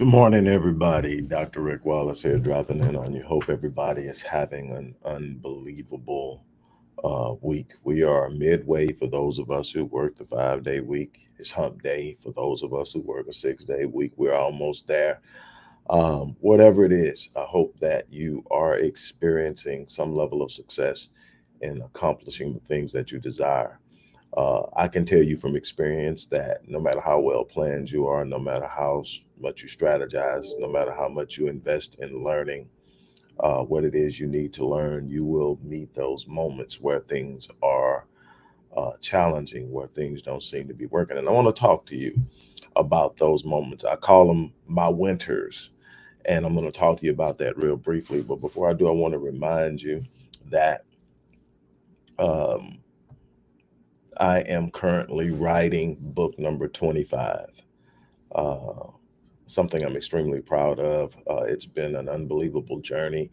Good morning, everybody. Dr. Rick Wallace here, dropping in on you. Hope everybody is having an unbelievable week. We are midway for those of us who work the 5 day week. It's hump day for those of us who work a 6 day week. We're almost there. Whatever it is, I hope that you are experiencing some level of success in accomplishing the things that you desire. I can tell you from experience that no matter how well planned you are, no matter how much you strategize, no matter how much you invest in learning what it is you need to learn, you will meet those moments where things are challenging, where things don't seem to be working. And I want to talk to you about those moments. I call them my winters. And I'm going to talk to you about that real briefly. But before I do, I want to remind you that um, I am currently writing book number 25. Uh, Something I'm extremely proud of. It's been an unbelievable journey,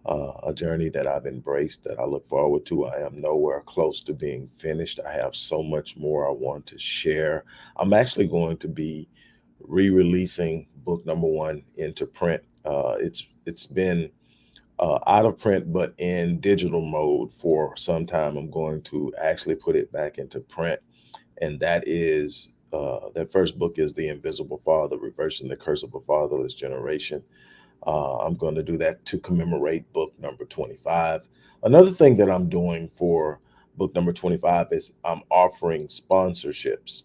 a journey that I've embraced, that I look forward to. I am nowhere close to being finished. I have so much more I want to share. I'm actually going to be re-releasing book number one into print. It's been out of print, but in digital mode for some time. I'm going to actually put it back into print, and that first book is The Invisible Father: Reversing the Curse of a Fatherless Generation. I'm going to do that to commemorate book number 25. Another thing that I'm doing for book number 25 is I'm offering sponsorships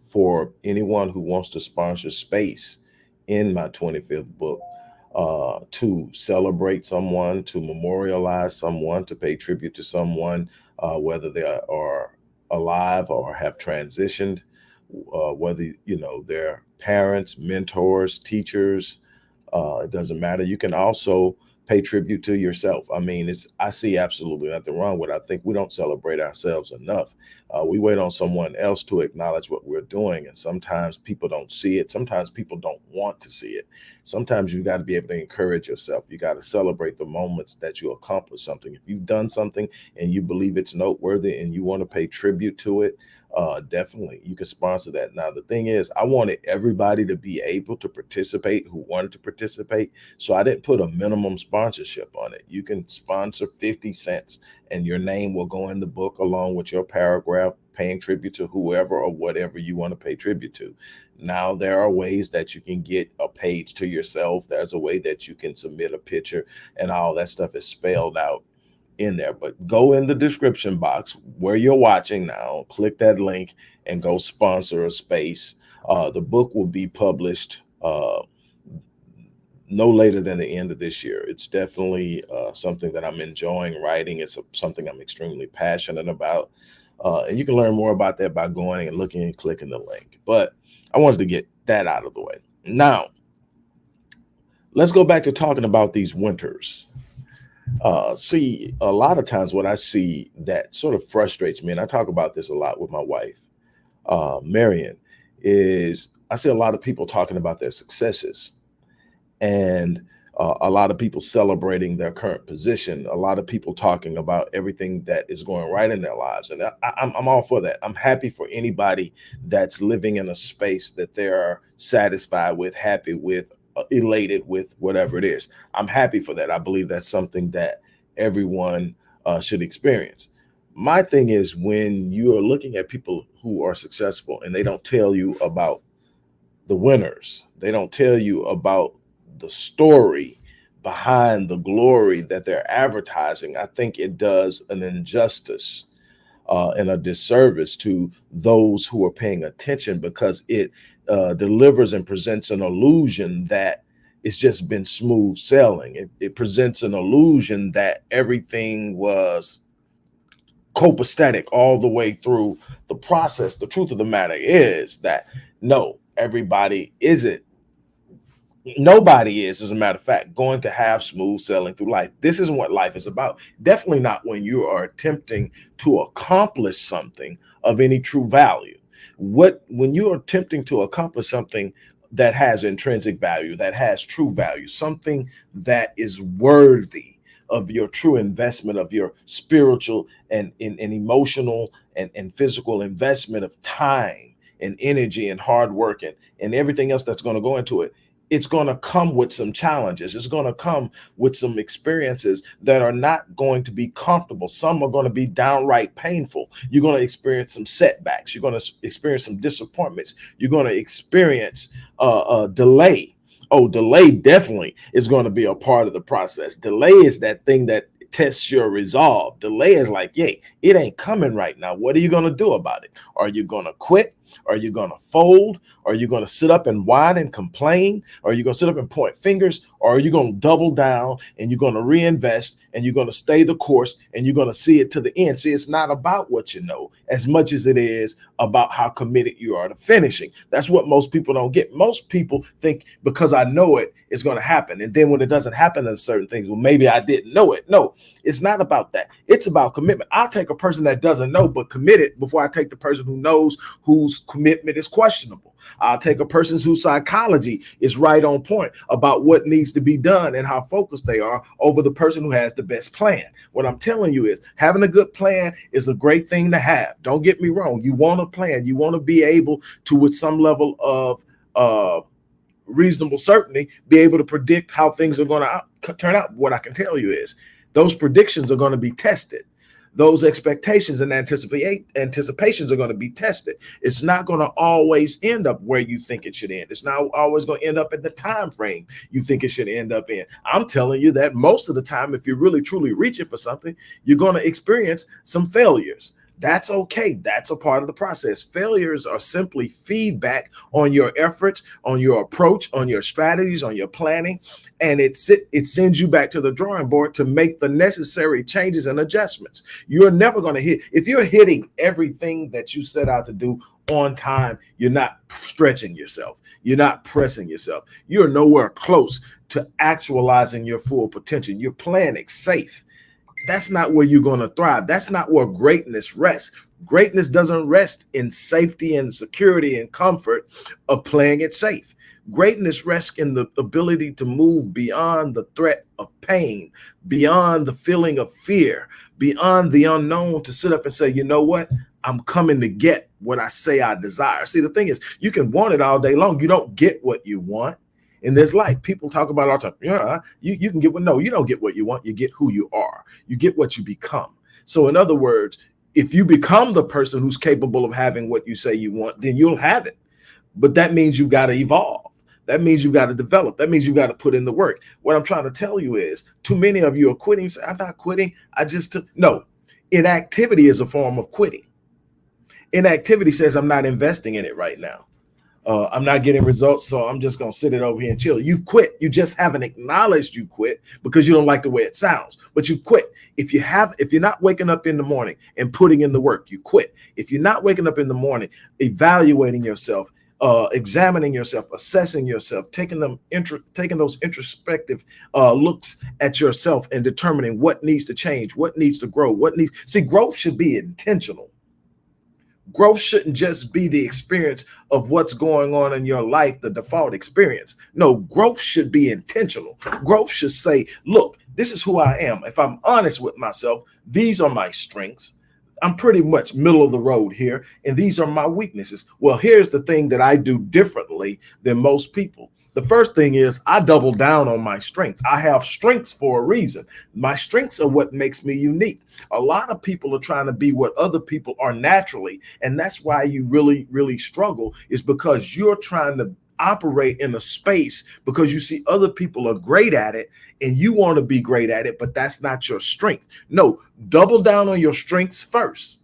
for anyone who wants to sponsor space in my 25th book, to celebrate someone, to memorialize someone, to pay tribute to someone, whether they are alive or have transitioned, whether they're parents, mentors, teachers. It doesn't matter. You can also pay tribute to yourself. I mean, I see absolutely nothing wrong with it. I think we don't celebrate ourselves enough. We wait on someone else to acknowledge what we're doing, and sometimes people don't see it. Sometimes people don't want to see it. Sometimes you got to be able to encourage yourself. You got to celebrate the moments that you accomplish something. If you've done something and you believe it's noteworthy and you want to pay tribute to it, definitely you can sponsor that. Now, the thing is, I wanted everybody to be able to participate who wanted to participate. So I didn't put a minimum sponsorship on it. You can sponsor 50 cents and your name will go in the book along with your paragraph paying tribute to whoever or whatever you want to pay tribute to. Now, there are ways that you can get a page to yourself. There's a way that you can submit a picture, and all that stuff is spelled out in there. But go in the description box where you're watching now, click that link, and go sponsor a space. The book will be published no later than the end of this year. It's definitely something that I'm enjoying writing. It's something I'm extremely passionate about. And you can learn more about that by going and looking and clicking the link. But I wanted to get that out of the way. Now, let's go back to talking about these winters. See, a lot of times what I see that sort of frustrates me, and I talk about this a lot with my wife, Marion, is I see a lot of people talking about their successes, and a lot of people celebrating their current position, a lot of people talking about everything that is going right in their lives. And I'm all for that. I'm happy for anybody that's living in a space that they are satisfied with, happy with, elated with, whatever it is. I'm happy for that. I believe that's something that everyone should experience. My thing is when you are looking at people who are successful and they don't tell you about the winners, they don't tell you about the story behind the glory that they're advertising. I think it does an injustice and a disservice to those who are paying attention, because it delivers and presents an illusion that it's just been smooth sailing. It presents an illusion that everything was copacetic all the way through the process. The truth of the matter is that no, everybody isn't. Nobody is, as a matter of fact, going to have smooth sailing through life. This isn't what life is about. Definitely not when you are attempting to accomplish something of any true value. When you are attempting to accomplish something that has intrinsic value, that has true value, something that is worthy of your true investment, of your spiritual and emotional and physical investment of time, and energy and hard work and everything else that's going to go into it, it's going to come with some challenges. It's going to come with some experiences that are not going to be comfortable. Some are going to be downright painful. You're going to experience some setbacks. You're going to experience some disappointments. You're going to experience delay. Oh, delay definitely is going to be a part of the process. Delay is that thing that tests your resolve. Delay is like, yay, it ain't coming right now. What are you going to do about it? Are you going to quit? Are you going to fold? Are you going to sit up and whine and complain? Are you going to sit up and point fingers? Or are you going to double down and you're going to reinvest and you're going to stay the course and you're going to see it to the end? See, it's not about what you know as much as it is about how committed you are to finishing. That's what most people don't get. Most people think because I know it, it's going to happen. And then when it doesn't happen to certain things, well, maybe I didn't know it. No, it's not about that. It's about commitment. I'll take a person that doesn't know but committed before I take the person who knows whose commitment is questionable. I'll take a person whose psychology is right on point about what needs to be done and how focused they are over the person who has the best plan. What I'm telling you is having a good plan is a great thing to have. Don't get me wrong. You want a plan. You want to be able to, with some level of reasonable certainty, be able to predict how things are going to turn out. What I can tell you is those predictions are going to be tested. Those expectations and anticipations are going to be tested. It's not going to always end up where you think it should end. It's not always going to end up in the time frame you think it should end up in. I'm telling you that most of the time, if you're really truly reaching for something, you're going to experience some failures. That's okay. That's a part of the process. Failures are simply feedback on your efforts, on your approach, on your strategies, on your planning. And it sends you back to the drawing board to make the necessary changes and adjustments. You're never going to hit. If you're hitting everything that you set out to do on time, you're not stretching yourself. You're not pressing yourself. You're nowhere close to actualizing your full potential. You're playing it safe. That's not where you're going to thrive. That's not where greatness rests. Greatness doesn't rest in safety and security and comfort of playing it safe. Greatness rests in the ability to move beyond the threat of pain, beyond the feeling of fear, beyond the unknown, to sit up and say, you know what? I'm coming to get what I say I desire. See, the thing is, you can want it all day long. You don't get what you want. In this life, people talk about all the time. Yeah, you can get what? No, you don't get what you want. You get who you are. You get what you become. So in other words, if you become the person who's capable of having what you say you want, then you'll have it. But that means you've got to evolve. That means you've got to develop. That means you've got to put in the work. What I'm trying to tell you is too many of you are quitting. Say, I'm not quitting. No. Inactivity is a form of quitting. Inactivity says I'm not investing in it right now. I'm not getting results, so I'm just going to sit it over here and chill. You've quit. You just haven't acknowledged you quit because you don't like the way it sounds, but you've quit. If you're not waking up in the morning and putting in the work, you quit. If you're not waking up in the morning, evaluating yourself, examining yourself, assessing yourself, taking those introspective looks at yourself and determining what needs to change, what needs to grow, growth should be intentional. Growth shouldn't just be the experience of what's going on in your life, the default experience. No, growth should be intentional. Growth should say, look, this is who I am. If I'm honest with myself, these are my strengths. I'm pretty much middle of the road here, and these are my weaknesses. Well, here's the thing that I do differently than most people. The first thing is I double down on my strengths. I have strengths for a reason. My strengths are what makes me unique. A lot of people are trying to be what other people are naturally, and that's why you really, really struggle, is because you're trying to operate in a space because you see other people are great at it and you want to be great at it, but that's not your strength. No, double down on your strengths first.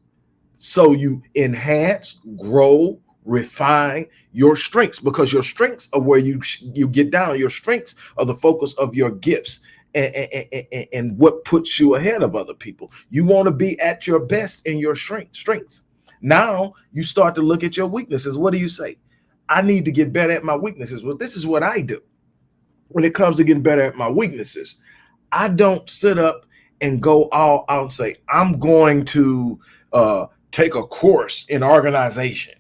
So you enhance, grow, refine your strengths, because your strengths are where you get down. Your strengths are the focus of your gifts and what puts you ahead of other people. You want to be at your best in your strengths. Now you start to look at your weaknesses. What do you say? I need to get better at my weaknesses. Well, this is what I do when it comes to getting better at my weaknesses. I don't sit up and go all out and say, I'm going to take a course in organization.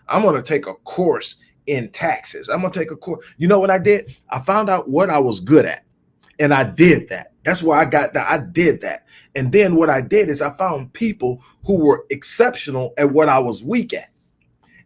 I'm going to take a course in taxes. I'm going to take a course. You know what I did? I found out what I was good at, and I did that. That's why I got that. I did that. And then what I did is I found people who were exceptional at what I was weak at.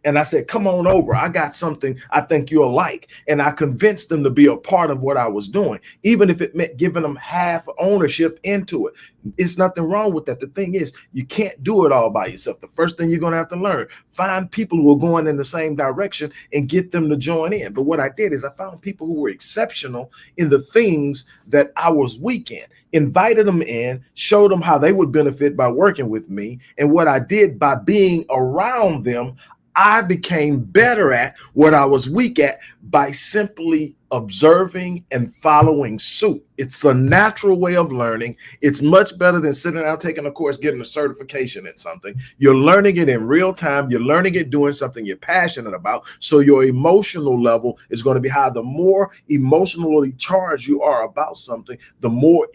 And I said, come on over. I got something I think you'll like. And I convinced them to be a part of what I was doing, even if it meant giving them half ownership into it. It's nothing wrong with that. The thing is, you can't do it all by yourself. The first thing you're going to have to learn, find people who are going in the same direction and get them to join in. But what I did is I found people who were exceptional in the things that I was weak in, invited them in, showed them how they would benefit by working with me. And what I did by being around them, I became better at what I was weak at by simply observing and following suit. It's a natural way of learning. It's much better than sitting down, taking a course, getting a certification in something. You're learning it in real time. You're learning it doing something you're passionate about. So your emotional level is going to be high. The more emotionally charged you are about something, the more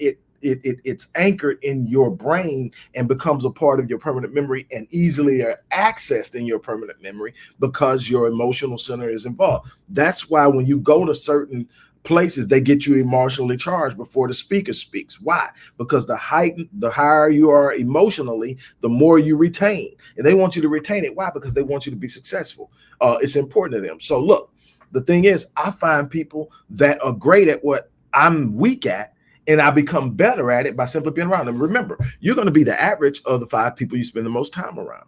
it's anchored in your brain and becomes a part of your permanent memory and easily accessed in your permanent memory because your emotional center is involved. That's why when you go to certain places, they get you emotionally charged before the speaker speaks. Why? Because the higher you are emotionally, the more you retain. And they want you to retain it. Why? Because they want you to be successful. It's important to them. So look, the thing is, I find people that are great at what I'm weak at, and I become better at it by simply being around them. Remember, you're going to be the average of the 5 people you spend the most time around.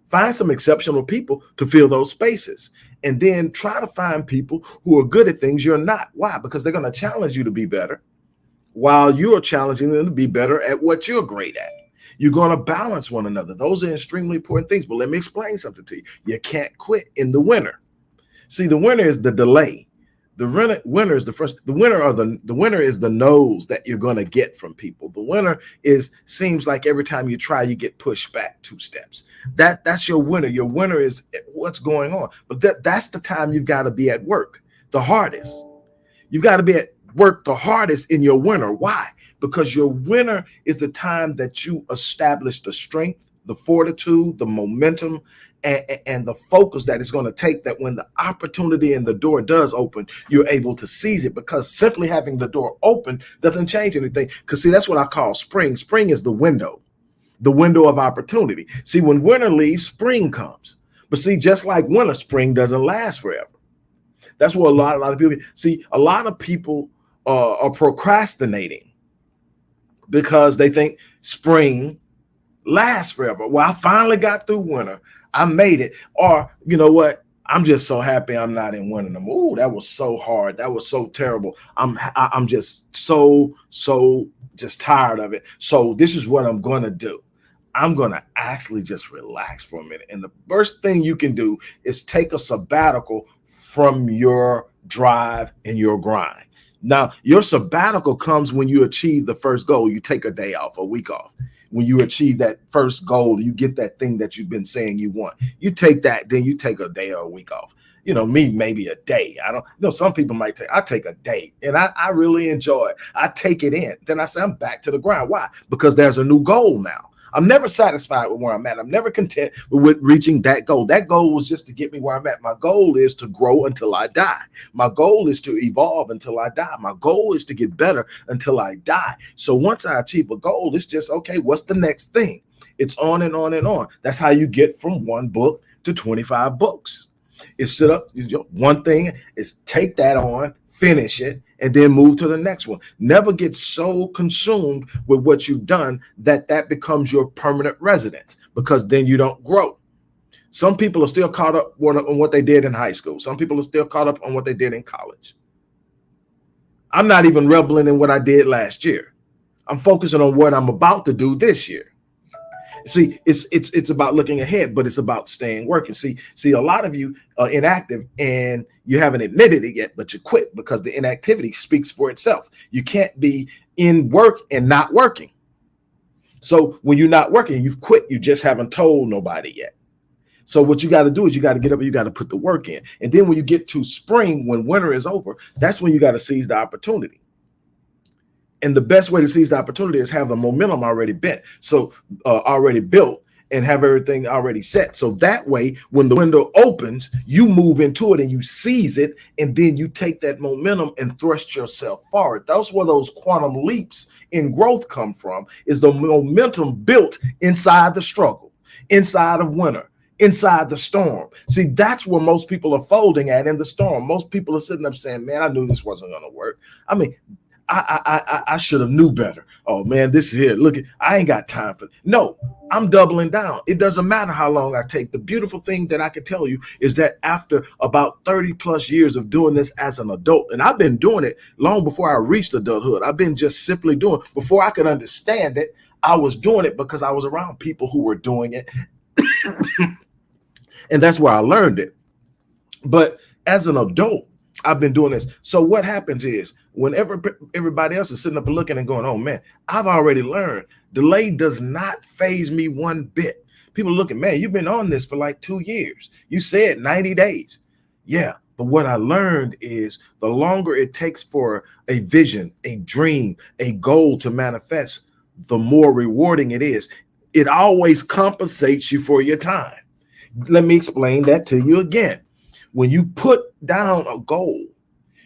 Find some exceptional people to fill those spaces. And then try to find people who are good at things you're not. Why? Because they're going to challenge you to be better while you're challenging them to be better at what you're great at. You're going to balance one another. Those are extremely important things. But let me explain something to you. You can't quit in the winter. See, the winter is the delay. The winner is the first. The winner is the no's that you're going to get from people. The winner seems like every time you try, you get pushed back 2 steps. That's your winner. Your winner is what's going on. But that's the time you've got to be at work the hardest. You've got to be at work the hardest in your winter. Why? Because your winter is the time that you establish the strength, the fortitude, the momentum, and the focus that it's going to take, that when the opportunity and the door does open, you're able to seize it, because simply having the door open doesn't change anything. Because see, that's what I call spring. Spring is the window of opportunity. See, when winter leaves, spring comes. But see, just like winter, spring doesn't last forever. That's what a lot of people see. A lot of people are procrastinating because they think spring lasts forever. Well, I finally got through winter. I made it. Or, you know what? I'm just so happy I'm not in winter no more. Ooh, that was so hard. That was so terrible. I'm just so just tired of it. So this is what I'm going to do. I'm going to actually just relax for a minute. And the first thing you can do is take a sabbatical from your drive and your grind. Now, your sabbatical comes when you achieve the first goal. You take a day off, a week off. When you achieve that first goal, you get that thing that you've been saying you want. You take that, then you take a day or a week off. You know, me, maybe a day. I don't know. Some people might I take a day, and I really enjoy it. I take it in. Then I say, I'm back to the grind. Why? Because there's a new goal now. I'm never satisfied with where I'm at. I'm never content with reaching that goal. That goal was just to get me where I'm at. My goal is to grow until I die. My goal is to evolve until I die. My goal is to get better until I die. So once I achieve a goal, it's just, okay, what's the next thing? It's on and on and on. That's how you get from 1 book to 25 books. It's sit up. One thing is take that on, finish it, and then move to the next one. Never get so consumed with what you've done that becomes your permanent residence, because then you don't grow. Some people are still caught up on what they did in high school. Some people are still caught up on what they did in college. I'm not even reveling in what I did last year. I'm focusing on what I'm about to do this year. See, it's about looking ahead, but it's about staying working. See, a lot of you are inactive and you haven't admitted it yet, but you quit because the inactivity speaks for itself. You can't be in work and not working. So when you're not working, you've quit. You just haven't told nobody yet. So what you got to do is you got to get up and you got to put the work in. And then when you get to spring, when winter is over, that's when you got to seize the opportunity. And the best way to seize the opportunity is have the momentum already bent, so already built, and have everything already set. So that way, when the window opens, you move into it and you seize it, and then you take that momentum and thrust yourself forward. That's where those quantum leaps in growth come from, is the momentum built inside the struggle, inside of winter, inside the storm. See, that's where most people are folding at, in the storm. Most people are sitting up saying, man, I knew this wasn't going to work. I mean, I should have knew better. Oh man, this is here. Look, I ain't got time for it. No, I'm doubling down. It doesn't matter how long I take. The beautiful thing that I can tell you is that after about 30 plus years of doing this as an adult, and I've been doing it long before I reached adulthood. I've been just simply doing, before I could understand it, I was doing it because I was around people who were doing it. And that's where I learned it. But as an adult, I've been doing this. So what happens is, whenever everybody else is sitting up and looking and going, oh man, I've already learned, delay does not faze me one bit. People looking, man, you've been on this for like 2 years. You said 90 days. Yeah. But what I learned is, the longer it takes for a vision, a dream, a goal to manifest, the more rewarding it is. It always compensates you for your time. Let me explain that to you again. When you put down a goal,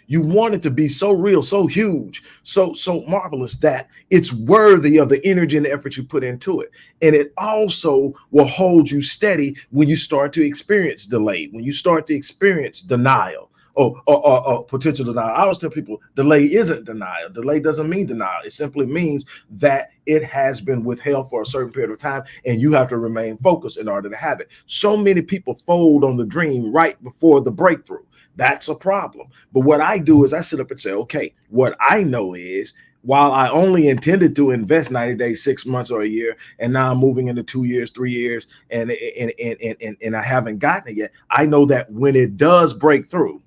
you want it to be so real, so huge, so marvelous that it's worthy of the energy and the effort you put into it. And it also will hold you steady when you start to experience delay, when you start to experience denial or potential denial. I always tell people, delay isn't denial. Delay doesn't mean denial. It simply means that it has been withheld for a certain period of time, and you have to remain focused in order to have it. So many people fold on the dream right before the breakthrough. That's a problem. But what I do is I sit up and say, okay, what I know is, while I only intended to invest 90 days, 6 months, or a year, and now I'm moving into 2 years, 3 years, and I haven't gotten it yet, I know that when it does break through,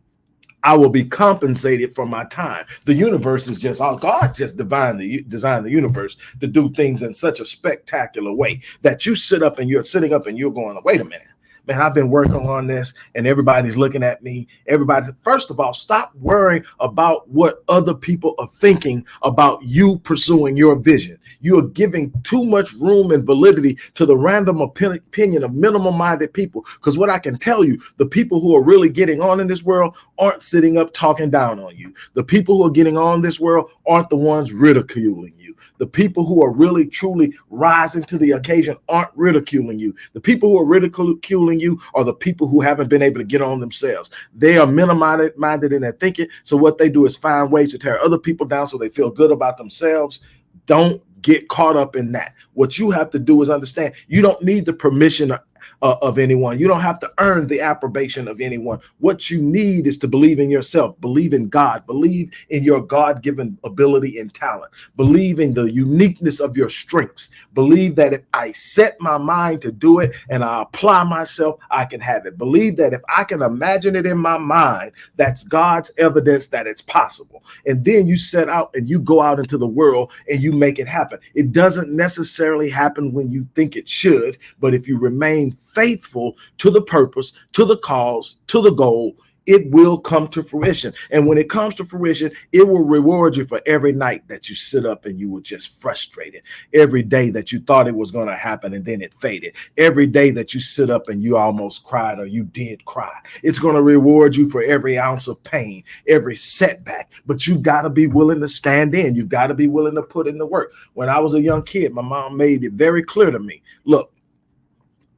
I will be compensated for my time. The universe is just, God just designed the universe to do things in such a spectacular way that you sit up and you're sitting up and you're going, wait a minute, man, I've been working on this and everybody's looking at me. Everybody, first of all, stop worrying about what other people are thinking about you pursuing your vision. You are giving too much room and validity to the random opinion of minimum-minded people. Because what I can tell you, the people who are really getting on in this world aren't sitting up talking down on you. The people who are getting on in this world aren't the ones ridiculing you. The people who are really, truly rising to the occasion aren't ridiculing you. The people who are ridiculing you are the people who haven't been able to get on themselves. They are minimum-minded in their thinking. So what they do is find ways to tear other people down so they feel good about themselves. Don't get caught up in that. What you have to do is understand, you don't need the permission of anyone. You don't have to earn the approbation of anyone. What you need is to believe in yourself, believe in God, believe in your God-given ability and talent, believe in the uniqueness of your strengths, believe that if I set my mind to do it and I apply myself, I can have it. Believe that if I can imagine it in my mind, that's God's evidence that it's possible. And then you set out and you go out into the world and you make it happen. It doesn't necessarily happen when you think it should, but if you remain faithful to the purpose, to the cause, to the goal, it will come to fruition. And when it comes to fruition, it will reward you for every night that you sit up and you were just frustrated. Every day that you thought it was going to happen and then it faded. Every day that you sit up and you almost cried or you did cry. It's going to reward you for every ounce of pain, every setback. But you got to be willing to stand in. You've got to be willing to put in the work. When I was a young kid, my mom made it very clear to me, look,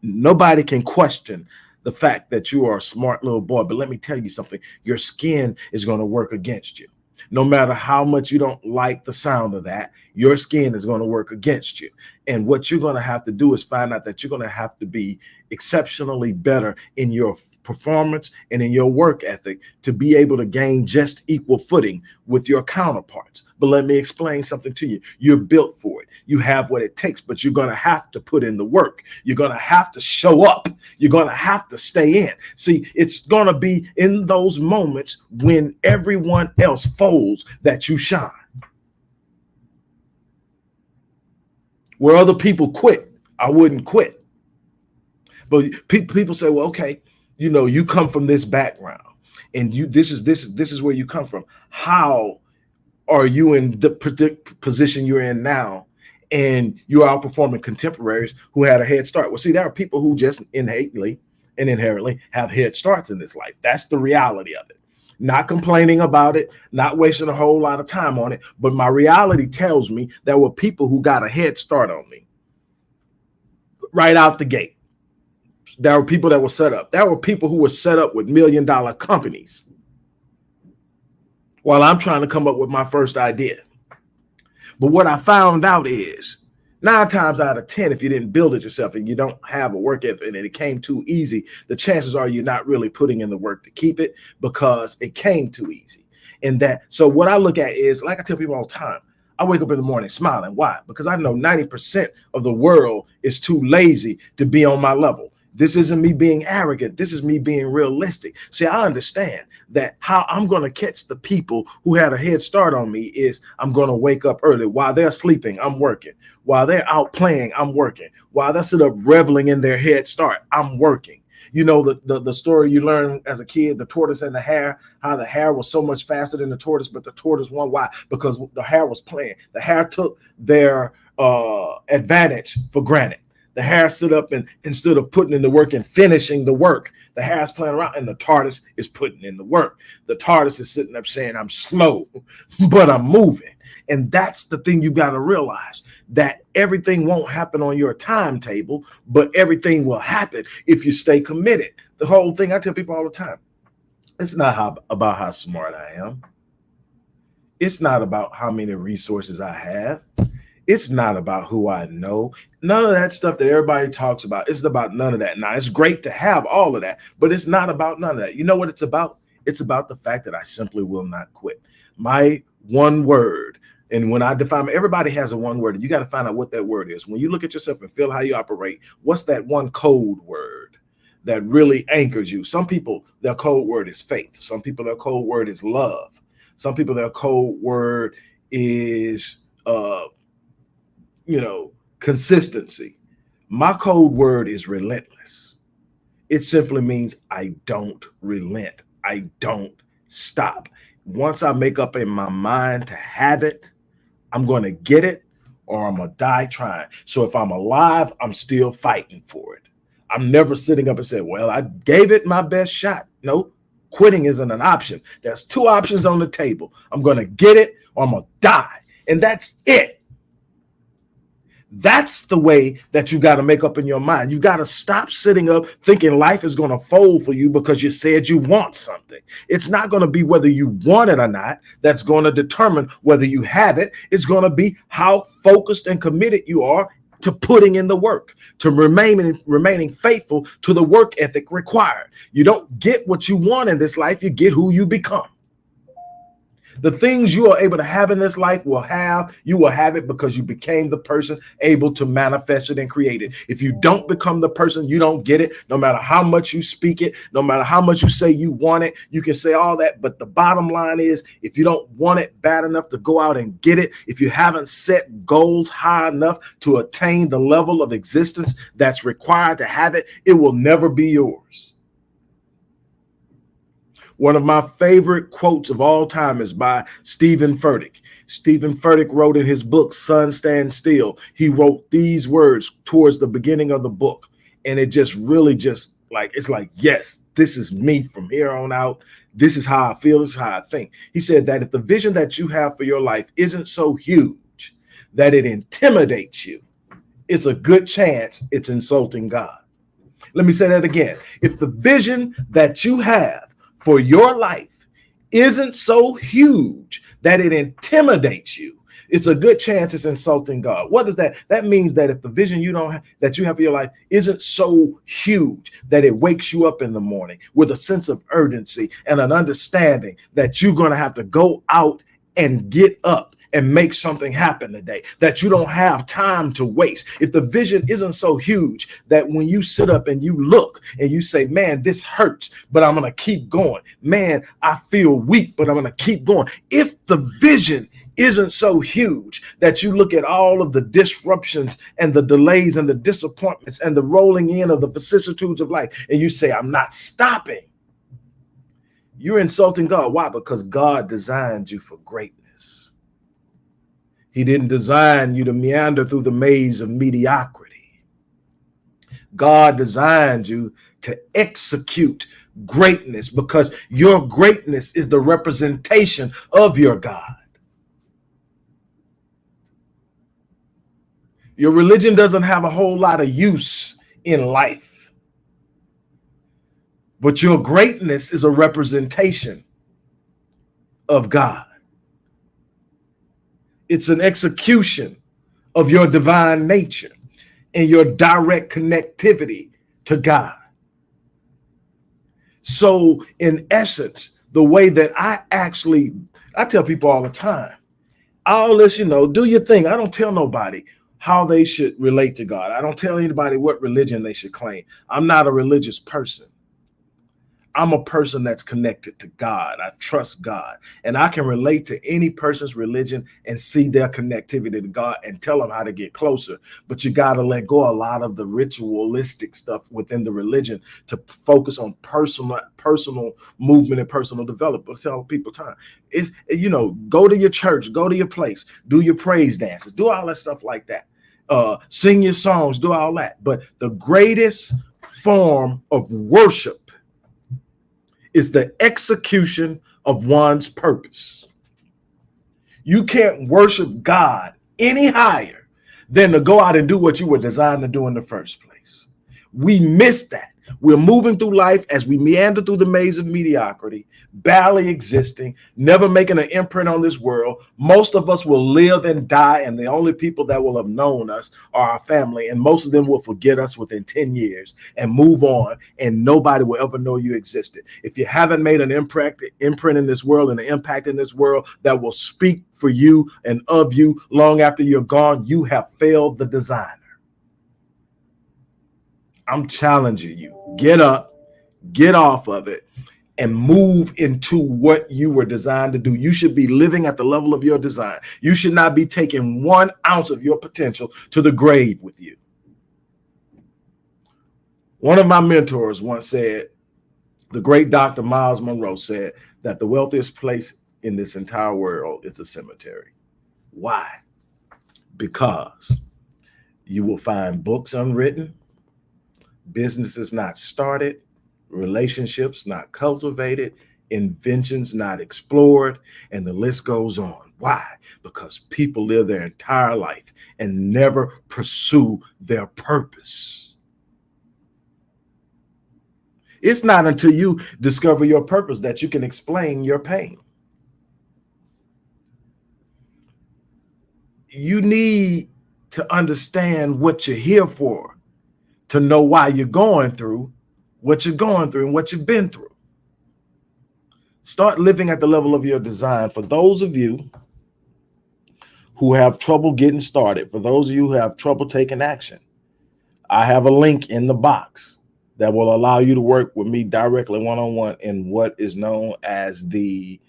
nobody can question the fact that you are a smart little boy. But let me tell you something. Your skin is going to work against you. No matter how much you don't like the sound of that, your skin is going to work against you. And what you're going to have to do is find out that you're going to have to be exceptionally better in your performance and in your work ethic to be able to gain just equal footing with your counterparts. But let me explain something to you. You're built for it. You have what it takes, but you're going to have to put in the work. You're going to have to show up. You're going to have to stay in. See, it's going to be in those moments when everyone else folds that you shine. Where other people quit, I wouldn't quit. But people say, well, okay, you know, you come from this background and this is where you come from. How are you in the position you're in now and you're outperforming contemporaries who had a head start? Well, see, there are people who just innately and inherently have head starts in this life. That's the reality of it. Not complaining about it, not wasting a whole lot of time on it. But my reality tells me there were people who got a head start on me right out the gate. There were people that were set up. There were people who were set up with $1 million companies while I'm trying to come up with my first idea. But what I found out is 9 times out of 10, if you didn't build it yourself and you don't have a work ethic and it came too easy, the chances are you're not really putting in the work to keep it because it came too easy. And that, so what I look at is, like I tell people all the time, I wake up in the morning smiling. Why? Because I know 90% of the world is too lazy to be on my level. This isn't me being arrogant. This is me being realistic. See, I understand that how I'm going to catch the people who had a head start on me is I'm going to wake up early. While they're sleeping, I'm working. While they're out playing, I'm working. While they're sit up reveling in their head start, I'm working. You know, the story you learn as a kid, the tortoise and the hare, how the hare was so much faster than the tortoise, but the tortoise won. Why? Because the hare was playing. The hare took their advantage for granted. The hare stood up and instead of putting in the work and finishing the work, the hare's playing around and the tortoise is putting in the work. The tortoise is sitting up saying, I'm slow, but I'm moving. And that's the thing you got to realize, that everything won't happen on your timetable, but everything will happen if you stay committed. The whole thing, I tell people all the time, it's not about how smart I am. It's not about how many resources I have. It's not about who I know. None of that stuff that everybody talks about. It's about none of that. Now, it's great to have all of that, but it's not about none of that. You know what it's about? It's about the fact that I simply will not quit. My one word, and when I define, everybody has a one word, and you got to find out what that word is. When you look at yourself and feel how you operate, what's that one code word that really anchors you? Some people, their code word is faith. Some people, their code word is love. Some people, their code word is consistency. My code word is relentless. It simply means I don't relent. I don't stop. Once I make up in my mind to have it, I'm going to get it or I'm going to die trying. So if I'm alive, I'm still fighting for it. I'm never sitting up and saying, well, I gave it my best shot. No, quitting isn't an option. There's 2 options on the table. I'm going to get it or I'm going to die. And that's it. That's the way that you got to make up in your mind. You got to stop sitting up thinking life is going to fold for you because you said you want something. It's not going to be whether you want it or not that's going to determine whether you have it. It's going to be how focused and committed you are to putting in the work, to remaining faithful to the work ethic required. You don't get what you want in this life. You get who you become. The things you are able to have in this life you will have it because you became the person able to manifest it and create it. If you don't become the person, you don't get it. No matter how much you speak it, no matter how much you say you want it, you can say all that. But the bottom line is, if you don't want it bad enough to go out and get it, if you haven't set goals high enough to attain the level of existence that's required to have it, it will never be yours. One of my favorite quotes of all time is by Stephen Furtick. Stephen Furtick wrote in his book, Sun Stand Still. He wrote these words towards the beginning of the book. And it just really it's like, yes, this is me from here on out. This is how I feel. This is how I think. He said that if the vision that you have for your life isn't so huge that it intimidates you, it's a good chance it's insulting God. Let me say that again. If the vision that you have for your life isn't so huge that it intimidates you, it's a good chance it's insulting God. What does that? That means that if the vision that you have for your life isn't so huge that it wakes you up in the morning with a sense of urgency and an understanding that you're going to have to go out and get up and make something happen today, that you don't have time to waste. If the vision isn't so huge that when you sit up and you look and you say, man, this hurts, but I'm going to keep going. Man, I feel weak, but I'm going to keep going. If the vision isn't so huge that you look at all of the disruptions and the delays and the disappointments and the rolling in of the vicissitudes of life, and you say, I'm not stopping, you're insulting God. Why? Because God designed you for greatness. He didn't design you to meander through the maze of mediocrity. God designed you to execute greatness because your greatness is the representation of your God. Your religion doesn't have a whole lot of use in life. But your greatness is a representation of God. It's an execution of your divine nature and your direct connectivity to God. So, in essence, the way that I tell people all the time, all this, do your thing. I don't tell nobody how they should relate to God. I don't tell anybody what religion they should claim. I'm not a religious person. I'm a person that's connected to God. I trust God. And I can relate to any person's religion and see their connectivity to God and tell them how to get closer. But you got to let go a lot of the ritualistic stuff within the religion to focus on personal movement and personal development. I tell people time. It's, go to your church, go to your place, do your praise dances, do all that stuff like that. Sing your songs, do all that. But the greatest form of worship is the execution of one's purpose. You can't worship God any higher than to go out and do what you were designed to do in the first place. We miss that. We're moving through life as we meander through the maze of mediocrity, barely existing, never making an imprint on this world. Most of us will live and die, and the only people that will have known us are our family, and most of them will forget us within 10 years and move on, and nobody will ever know you existed. If you haven't made an imprint in this world and an impact in this world that will speak for you and of you long after you're gone, you have failed the designer. I'm challenging you. Get up, get off of it, and move into what you were designed to do. You should be living at the level of your design. You should not be taking 1 ounce of your potential to the grave with you. One of my mentors once said, the great Dr. Miles Monroe said that the wealthiest place in this entire world is a cemetery. Why? Because you will find books unwritten, businesses not started, relationships not cultivated, inventions not explored, and the list goes on. Why? Because people live their entire life and never pursue their purpose. It's not until you discover your purpose that you can explain your pain. You need to understand what you're here for, to know why you're going through what you're going through and what you've been through. Start living at the level of your design. For those of you who have trouble getting started, for those of you who have trouble taking action, I have a link in the box that will allow you to work with me directly one-on-one in what is known as the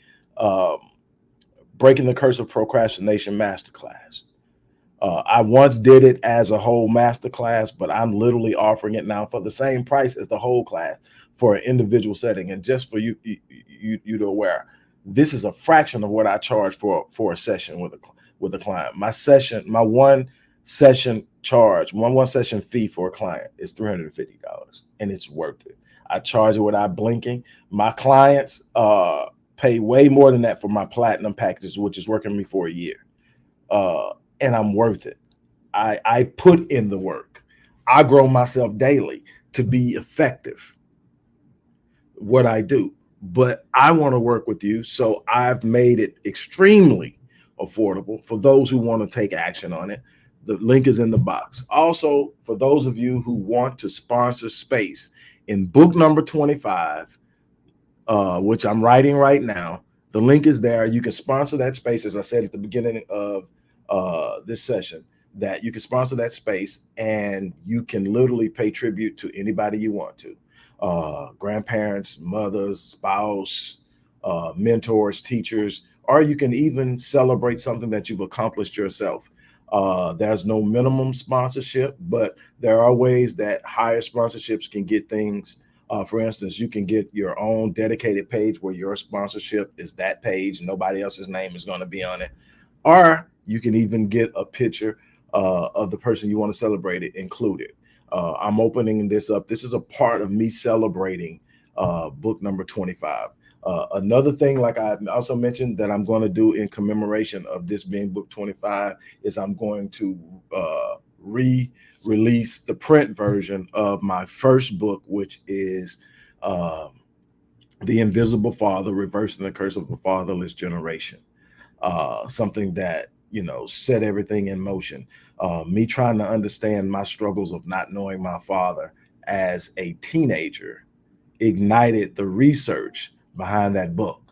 Breaking the Curse of Procrastination Masterclass. I once did it as a whole masterclass, but I'm literally offering it now for the same price as the whole class for an individual setting. And just for you to aware, this is a fraction of what I charge for a session with a client. My one session fee for a client is $350, and it's worth it. I charge it without blinking. My clients pay way more than that for my platinum packages, which is working me for a year. And I'm worth it. I put in the work. I grow myself daily to be effective what I do, but I want to work with you. So I've made it extremely affordable for those who want to take action on it. The link is in the box. Also, for those of you who want to sponsor space in book number 25, which I'm writing right now, the link is there. You can sponsor that space, as I said at the beginning of this session, that you can sponsor that space and you can literally pay tribute to anybody you want to. Grandparents, mothers, spouse, mentors, teachers, or you can even celebrate something that you've accomplished yourself. There's no minimum sponsorship, but there are ways that higher sponsorships can get things. For instance, you can get your own dedicated page where your sponsorship is that page. Nobody else's name is going to be on it. Or you can even get a picture of the person you want to celebrate it included. I'm opening this up. This is a part of me celebrating book number 25. Another thing, like I also mentioned, that I'm going to do in commemoration of this being book 25 is I'm going to re-release the print version of my first book, which is The Invisible Father, Reversing the Curse of the Fatherless Generation. Something that, set everything in motion. Me trying to understand my struggles of not knowing my father as a teenager ignited the research behind that book.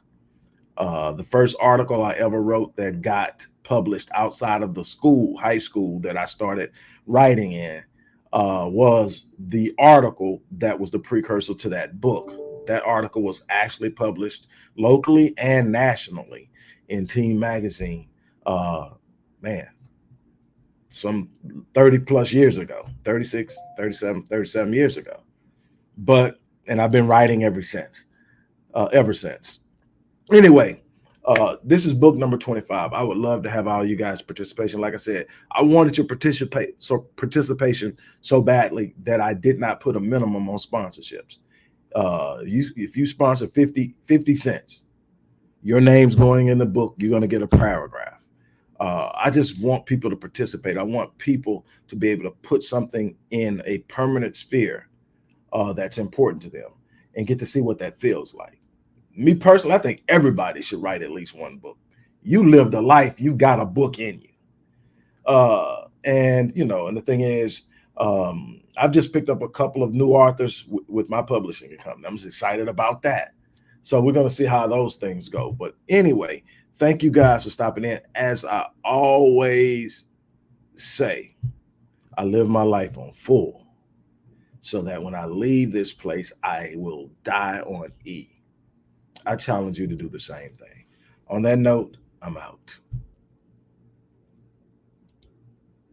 The first article I ever wrote that got published outside of the high school that I started writing in, was the article that was the precursor to that book. That article was actually published locally and nationally in Teen Magazine. Uh, Man, some 30 plus years ago, 36, 37 years ago. And I've been writing ever since. Anyway, this is book number 25. I would love to have all you guys' participation. Like I said, I wanted your participation so badly that I did not put a minimum on sponsorships. If you sponsor 50 cents, your name's going in the book. You're going to get a paragraph. I just want people to participate. I want people to be able to put something in a permanent sphere that's important to them and get to see what that feels like. Me personally, I think everybody should write at least one book. You lived a life, you've got a book in you. And the thing is, I've just picked up a couple of new authors with my publishing company. I'm just excited about that. So we're going to see how those things go. But anyway, thank you guys for stopping in. As I always say, I live my life on full so that when I leave this place, I will die on E. I challenge you to do the same thing. On that note, I'm out.